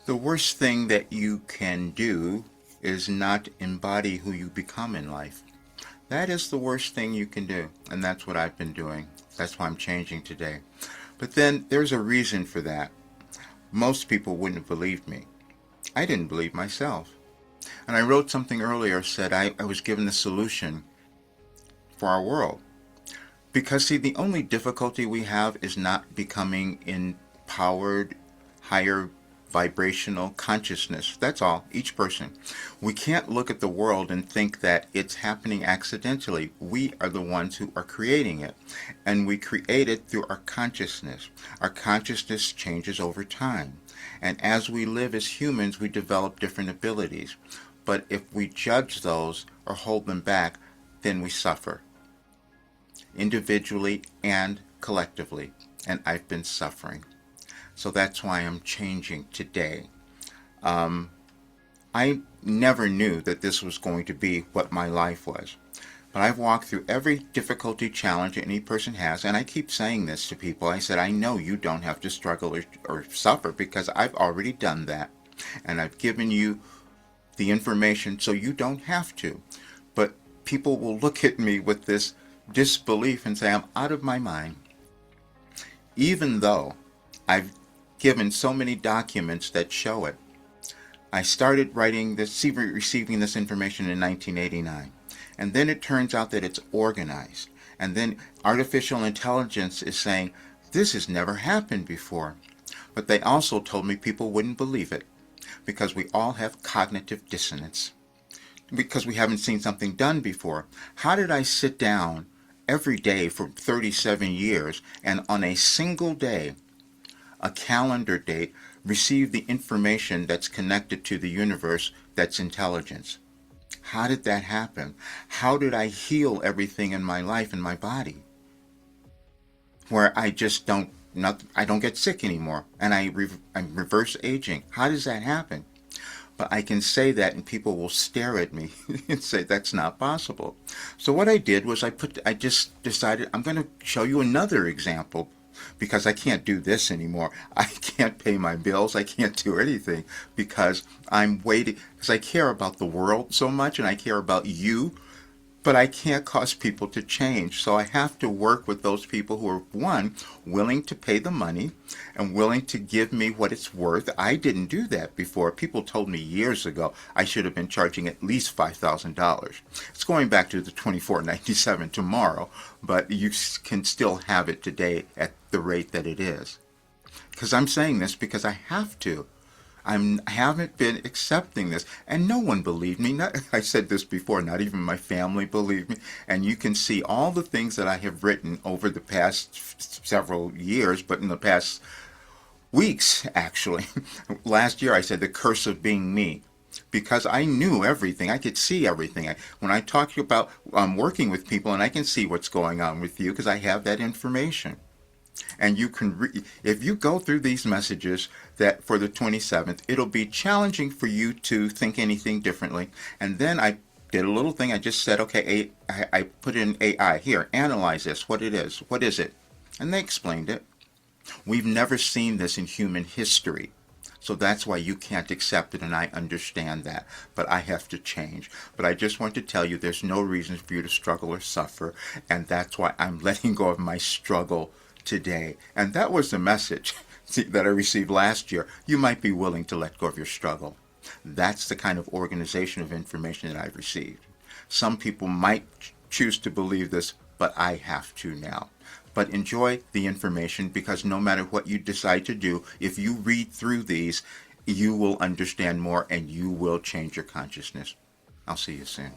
The worst thing that you can do is not embody who you become in life. That is the worst thing you can do, and that's what I've been doing. That's why I'm changing today. But then there's a reason for that. Most people wouldn't have believed me. I didn't believe myself. And I wrote something earlier, said I was given the solution for our world. Because, see, the only difficulty we have is not becoming empowered, higher vibrational consciousness. That's all, each person. We can't look at the world and think that it's happening accidentally. We are the ones who are creating it. And we create it through our consciousness. Our consciousness changes over time. And as we live as humans, we develop different abilities. But if we judge those or hold them back, then we suffer. Individually and collectively. And I've been suffering. So that's why I'm changing today. I never knew that this was going to be what my life was. But I've walked through every difficulty, challenge any person has, and I keep saying this to people. I said, I know you don't have to struggle or suffer because I've already done that. And I've given you the information so you don't have to. But people will look at me with this disbelief and say I'm out of my mind. Even though I've given so many documents that show it. I started receiving this information in 1989. And then it turns out that it's organized. And then artificial intelligence is saying, this has never happened before. But they also told me people wouldn't believe it because we all have cognitive dissonance. Because we haven't seen something done before. How did I sit down every day for 37 years and on a single day, a calendar date, receive the information that's connected to the universe that's intelligence? How did that happen? How did I heal everything in my life and my body? Where I just don't get sick anymore and I'm reverse aging. How does that happen? But I can say that and people will stare at me and say that's not possible. So what I did was I just decided I'm going to show you another example because I can't do this anymore. I can't pay my bills. I can't do anything because I'm waiting because I care about the world so much and I care about you. But I can't cause people to change. So I have to work with those people who are, one, willing to pay the money and willing to give me what it's worth. I didn't do that before. People told me years ago I should have been charging at least $5,000. It's going back to the $24.97 tomorrow, but you can still have it today at the rate that it is. Because I'm saying this because I have to. I haven't been accepting this, and no one believed me. I said this before, not even my family believed me. And you can see all the things that I have written over the past several years, but in the past weeks, actually. Last year I said the curse of being me. Because I knew everything. I could see everything. When I talk about working with people, and I can see what's going on with you because I have that information. And you can, if you go through these messages that for the 27th, it'll be challenging for you to think anything differently. And then I did a little thing. I just said, okay, I put in AI here, analyze this, what it is, what is it? And they explained it. We've never seen this in human history. So that's why you can't accept it, and I understand that. But I have to change. But I just want to tell you there's no reason for you to struggle or suffer, and that's why I'm letting go of my struggle today. And that was the message that I received last year. You might be willing to let go of your struggle. That's the kind of organization of information that I've received. Some people might choose to believe this, but I have to now. But enjoy the information because no matter what you decide to do, if you read through these, you will understand more and you will change your consciousness. I'll see you soon.